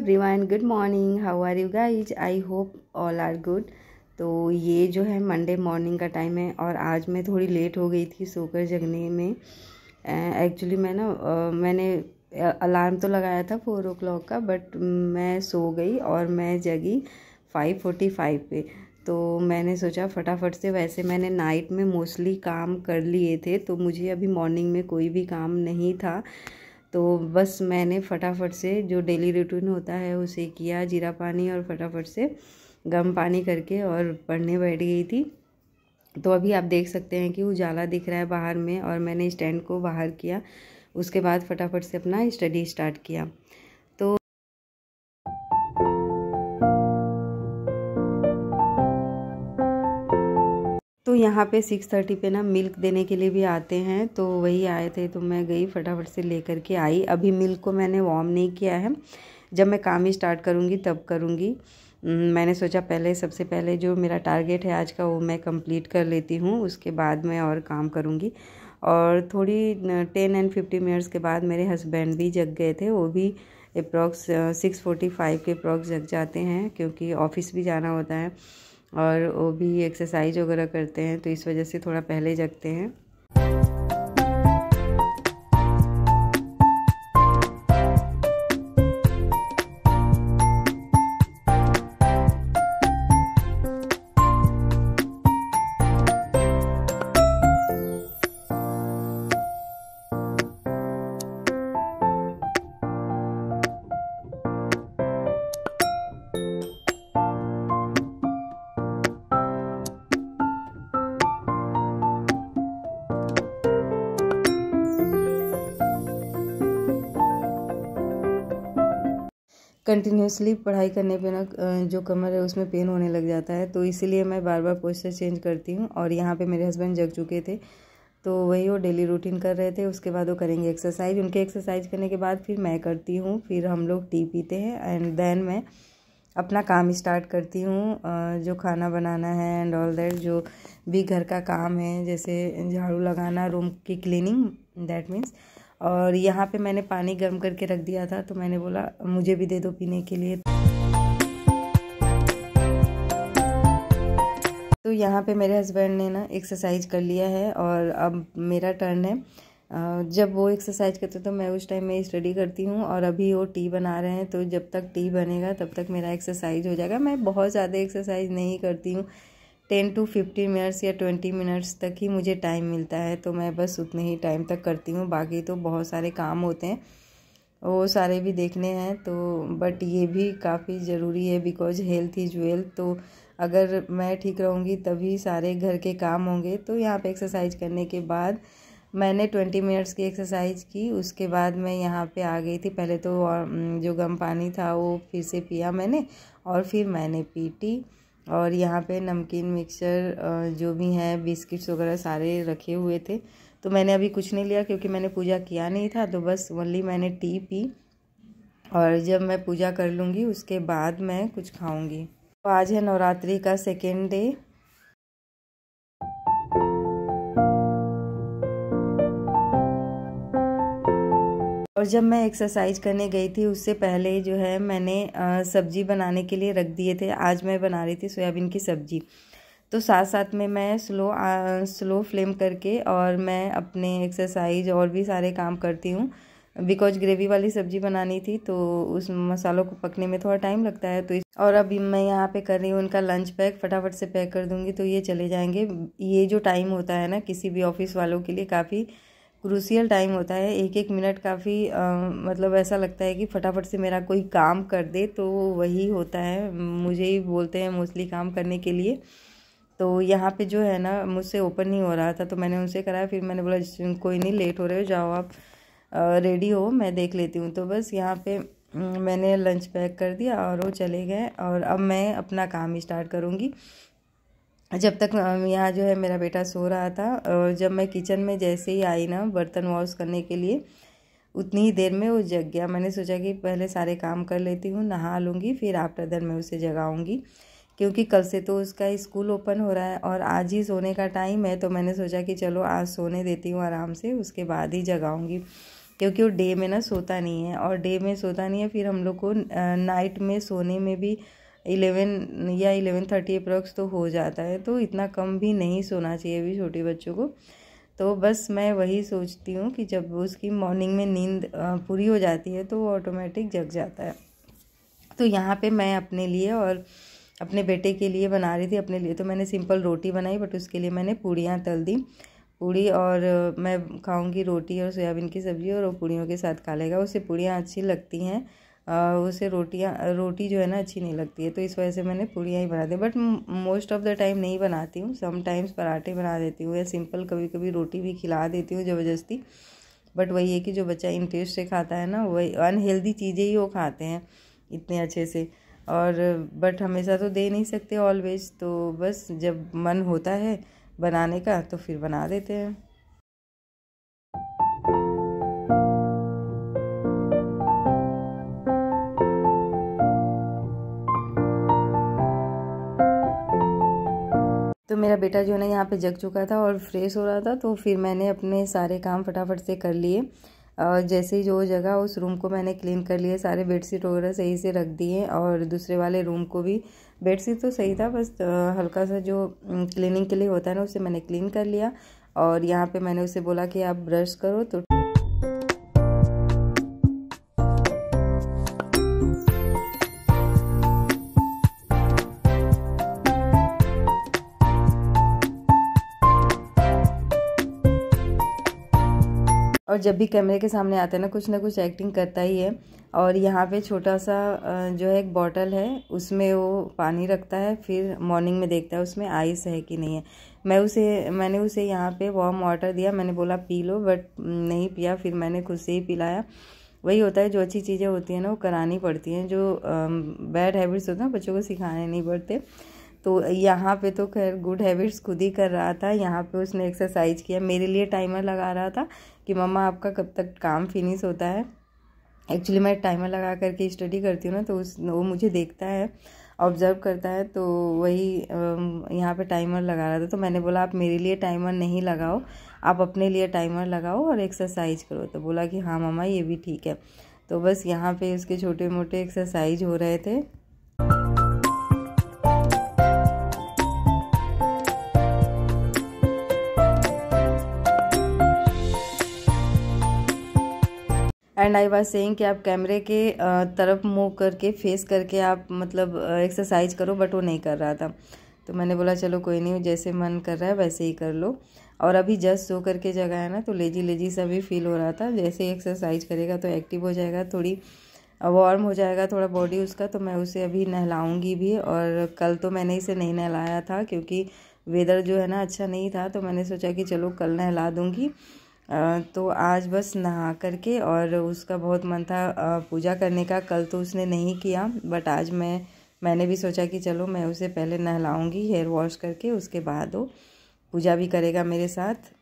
Everyone, good morning. How are you guys? I hope all are good. तो ये जो है मंडे मॉर्निंग का टाइम है और आज मैं थोड़ी लेट हो गई थी सोकर जगने में। एक्चुअली मैंने अलार्म तो लगाया था 4 o'clock का, बट मैं सो गई और मैं जगी 5:45 पे। तो मैंने सोचा फटाफट से, वैसे मैंने नाइट में मोस्टली काम कर लिए थे तो मुझे अभी मॉर्निंग में कोई भी काम नहीं था। तो बस मैंने फटाफट से जो डेली रूटीन होता है उसे किया, जीरा पानी और फटाफट से गर्म पानी करके और पढ़ने बैठ गई थी। तो अभी आप देख सकते हैं कि उजाला दिख रहा है बाहर में और मैंने स्टैंड को बाहर किया। उसके बाद फटाफट से अपना स्टडी स्टार्ट किया। तो यहाँ पे 6:30 पे ना मिल्क देने के लिए भी आते हैं, तो वही आए थे तो मैं गई फटाफट से लेकर के आई। अभी मिल्क को मैंने वार्म नहीं किया है, जब मैं काम ही स्टार्ट करूँगी तब करूँगी। मैंने सोचा सबसे पहले जो मेरा टारगेट है आज का वो मैं कंप्लीट कर लेती हूँ, उसके बाद मैं और काम करूँगी। और थोड़ी 10 and 15 मिनट्स के बाद मेरे हस्बैंड भी जग गए थे। वो भी अप्रॉक्स 6:45 के अप्रॉक्स जग जाते हैं, क्योंकि ऑफिस भी जाना होता है और वो भी एक्सरसाइज वगैरह करते हैं, तो इस वजह से थोड़ा पहले जगते हैं। कंटिन्यूसली पढ़ाई करने पे ना जो कमर है उसमें पेन होने लग जाता है, तो इसीलिए मैं बार बार पोस्चर चेंज करती हूँ। और यहाँ पे मेरे हस्बैंड जग चुके थे, तो वही वो डेली रूटीन कर रहे थे। उसके बाद वो करेंगे एक्सरसाइज। उनके एक्सरसाइज करने के बाद फिर मैं करती हूँ, फिर हम लोग टी पीते हैं एंड देन मैं अपना काम स्टार्ट करती हूँ, जो खाना बनाना है एंड ऑल दैट, जो भी घर का काम है, जैसे झाड़ू लगाना, रूम की क्लीनिंग, दैट मीन्स। और यहाँ पे मैंने पानी गर्म करके रख दिया था, तो मैंने बोला मुझे भी दे दो पीने के लिए। तो यहाँ पे मेरे हस्बैंड ने ना एक्सरसाइज कर लिया है और अब मेरा टर्न है। जब वो एक्सरसाइज करते तो मैं उस टाइम में स्टडी करती हूँ, और अभी वो टी बना रहे हैं, तो जब तक टी बनेगा तब तक मेरा एक्सरसाइज हो जाएगा। मैं बहुत ज़्यादा एक्सरसाइज नहीं करती हूँ, 10 to 15 मिनट्स या 20 मिनट्स तक ही मुझे टाइम मिलता है, तो मैं बस उतने ही टाइम तक करती हूँ। बाकी तो बहुत सारे काम होते हैं, वो सारे भी देखने हैं, तो बट ये भी काफ़ी ज़रूरी है, बिकॉज हेल्थ इज़ वेल्थ। तो अगर मैं ठीक रहूँगी तभी सारे घर के काम होंगे। तो यहाँ पे एक्सरसाइज करने के बाद मैंने 20 मिनट्स की एक्सरसाइज की। उसके बाद मैं यहाँ पे आ गई थी। पहले तो जो गर्म पानी था वो फिर से पिया मैंने, और फिर मैंने पी टी। और यहाँ पे नमकीन, मिक्सचर, जो भी हैं, बिस्किट्स वगैरह सारे रखे हुए थे। तो मैंने अभी कुछ नहीं लिया क्योंकि मैंने पूजा किया नहीं था, तो बस ओनली मैंने टी पी। और जब मैं पूजा कर लूँगी उसके बाद मैं कुछ खाऊँगी। तो आज है नवरात्रि का 2nd डे। और जब मैं एक्सरसाइज करने गई थी उससे पहले जो है मैंने सब्जी बनाने के लिए रख दिए थे। आज मैं बना रही थी सोयाबीन की सब्जी। तो साथ साथ में मैं स्लो फ्लेम करके और मैं अपने एक्सरसाइज और भी सारे काम करती हूँ, बिकॉज ग्रेवी वाली सब्जी बनानी थी, तो उस मसालों को पकने में थोड़ा टाइम लगता है। तो और अभी मैं यहाँ पे कर रही हूँ उनका लंच पैक, फटाफट से पैक कर दूँगी तो ये चले जाएंगे। ये जो टाइम होता है ना किसी भी ऑफिस वालों के लिए काफ़ी क्रूशियल टाइम होता है। एक एक मिनट काफ़ी मतलब ऐसा लगता है कि फटाफट से मेरा कोई काम कर दे, तो वही होता है। मुझे ही बोलते हैं मोस्टली काम करने के लिए। तो यहाँ पे जो है ना मुझसे ओपन नहीं हो रहा था, तो मैंने उनसे कराया। फिर मैंने बोला कोई नहीं, लेट हो रहे हो, जाओ आप रेडी हो, मैं देख लेती हूँ। तो बस यहाँ पे मैंने लंच पैक कर दिया और वो चले गए, और अब मैं अपना काम स्टार्ट करूँगी। जब तक यहाँ जो है मेरा बेटा सो रहा था, और जब मैं किचन में जैसे ही आई ना बर्तन वॉश करने के लिए, उतनी ही देर में वो जग गया। मैंने सोचा कि पहले सारे काम कर लेती हूँ, नहा लूँगी, फिर आफ्टर दैट मैं उसे जगाऊँगी, क्योंकि कल से तो उसका स्कूल ओपन हो रहा है और आज ही सोने का टाइम है। तो मैंने सोचा कि चलो आज सोने देती हूँ आराम से, उसके बाद ही जगाऊँगी, क्योंकि वो डे में ना सोता नहीं है, और डे में सोता नहीं है फिर हम लोग को नाइट में सोने में भी 11 या 11:30 अप्रॉक्स तो हो जाता है। तो इतना कम भी नहीं सोना चाहिए अभी छोटे बच्चों को। तो बस मैं वही सोचती हूँ कि जब उसकी मॉर्निंग में नींद पूरी हो जाती है तो वो ऑटोमेटिक जग जाता है। तो यहाँ पे मैं अपने लिए और अपने बेटे के लिए बना रही थी। अपने लिए तो मैंने सिंपल रोटी बनाई, बट उसके लिए मैंने पूड़ियाँ तल दी। पूड़ी, और मैं खाऊंगी रोटी और सोयाबीन की सब्ज़ी, और वो पूड़ियों के साथ खा लेगा। उसे पूड़ियाँ अच्छी लगती हैं, उसे रोटी जो है ना अच्छी नहीं लगती है, तो इस वजह से मैंने पूड़ियाँ ही बना दी। But most of the time नहीं बनाती हूँ, सम टाइम्स पराठे बना देती हूँ या सिंपल कभी कभी रोटी भी खिला देती हूँ ज़बरदस्ती। बट वही है कि जो बच्चा इंटरेस्ट से खाता है ना, वही अनहेल्दी चीज़ें ही वो खाते हैं इतने अच्छे से। और बट हमेशा तो दे नहीं सकते ऑलवेज, तो बस जब मन होता है बनाने का तो फिर बना देते हैं। तो मेरा बेटा जो है ना यहाँ पे जग चुका था और फ्रेश हो रहा था, तो फिर मैंने अपने सारे काम फटाफट से कर लिए। जैसे ही जो जगह उस रूम को मैंने क्लीन कर लिया, सारे बेडशीट वगैरह सही से रख दिए, और दूसरे वाले रूम को भी बेडशीट तो सही था, बस हल्का सा जो क्लीनिंग के लिए होता है ना उसे मैंने क्लीन कर लिया। और यहाँ पे मैंने उसे बोला कि आप ब्रश करो, तो और जब भी कैमरे के सामने आता है ना कुछ एक्टिंग करता ही है। और यहाँ पे छोटा सा जो है एक बॉटल है, उसमें वो पानी रखता है, फिर मॉर्निंग में देखता है उसमें आइस है कि नहीं है। मैंने उसे यहाँ पे वार्म वाटर दिया, मैंने बोला पी लो, बट नहीं पिया, फिर मैंने खुद से ही पिलाया। वही होता है, जो अच्छी चीज़ें होती हैं ना वो करानी पड़ती हैं, जो बैड हैबिट्स होते हैं बच्चों को सिखाने नहीं पड़ते। तो यहाँ पे तो खैर गुड हैबिट्स खुद ही कर रहा था। यहाँ पे उसने एक्सरसाइज किया, मेरे लिए टाइमर लगा रहा था कि मम्मा आपका कब तक काम फिनिश होता है। एक्चुअली मैं टाइमर लगा करके स्टडी करती हूँ ना, तो वो मुझे देखता है, ऑब्जर्व करता है, तो वही यहाँ पे टाइमर लगा रहा था। तो मैंने बोला आप मेरे लिए टाइमर नहीं लगाओ, आप अपने लिए टाइमर लगाओ और एक्सरसाइज करो। तो बोला कि हाँ मम्मा ये भी ठीक है। तो बस यहाँ पे उसके छोटे मोटे एक्सरसाइज हो रहे थे। एंड आई वाज सेइंग कि आप कैमरे के तरफ मुंह करके फेस करके आप मतलब एक्सरसाइज करो, बट वो नहीं कर रहा था। तो मैंने बोला चलो कोई नहीं, जैसे मन कर रहा है वैसे ही कर लो। और अभी जस्ट सो करके जगह है ना, तो लेजी लेजी सा भी फील हो रहा था। जैसे एक्सरसाइज करेगा तो एक्टिव हो जाएगा, थोड़ी वार्म हो जाएगा थोड़ा बॉडी उसका। तो मैं उसे अभी नहलाऊंगी भी, और कल तो मैंने इसे नहीं नहलाया था क्योंकि वेदर जो है ना अच्छा नहीं था, तो मैंने सोचा कि चलो कल नहला दूँगी। तो आज बस नहा करके, और उसका बहुत मन था पूजा करने का, कल तो उसने नहीं किया, बट आज मैंने भी सोचा कि चलो मैं उसे पहले नहलाऊंगी हेयर वॉश करके, उसके बाद वो पूजा भी करेगा मेरे साथ।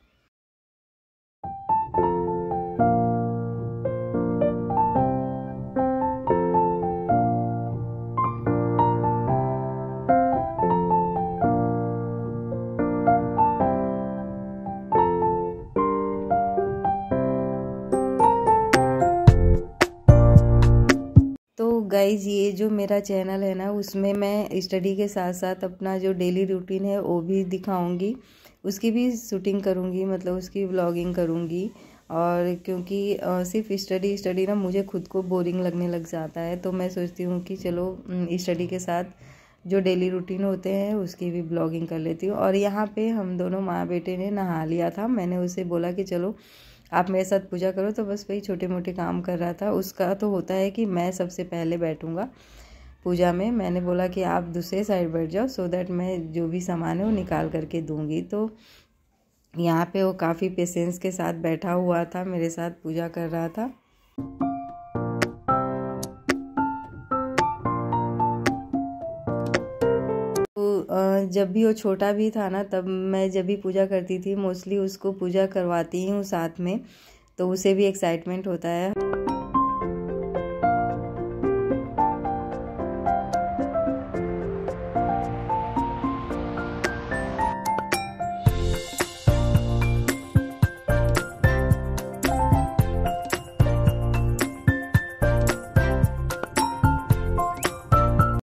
गाइज ये जो मेरा चैनल है ना, उसमें मैं स्टडी के साथ साथ अपना जो डेली रूटीन है वो भी दिखाऊंगी, उसकी भी शूटिंग करूंगी, मतलब उसकी व्लॉगिंग करूंगी। और क्योंकि सिर्फ स्टडी ना मुझे खुद को बोरिंग लगने लग जाता है, तो मैं सोचती हूँ कि चलो स्टडी के साथ जो डेली रूटीन होते हैं उसकी भी ब्लॉगिंग कर लेती हूँ। और यहाँ पे हम दोनों माँ बेटे ने नहा लिया था, मैंने उसे बोला कि चलो आप मेरे साथ पूजा करो, तो बस वही छोटे मोटे काम कर रहा था। उसका तो होता है कि मैं सबसे पहले बैठूंगा पूजा में, मैंने बोला कि आप दूसरे साइड बैठ जाओ, सो दैट मैं जो भी सामान है वो निकाल करके दूंगी। तो यहाँ पे वो काफ़ी पेशेंस के साथ बैठा हुआ था, मेरे साथ पूजा कर रहा था। जब भी वो छोटा भी था ना, तब मैं जब भी पूजा करती थी मोस्टली उसको पूजा करवाती हूँ साथ में, तो उसे भी एक्साइटमेंट होता है।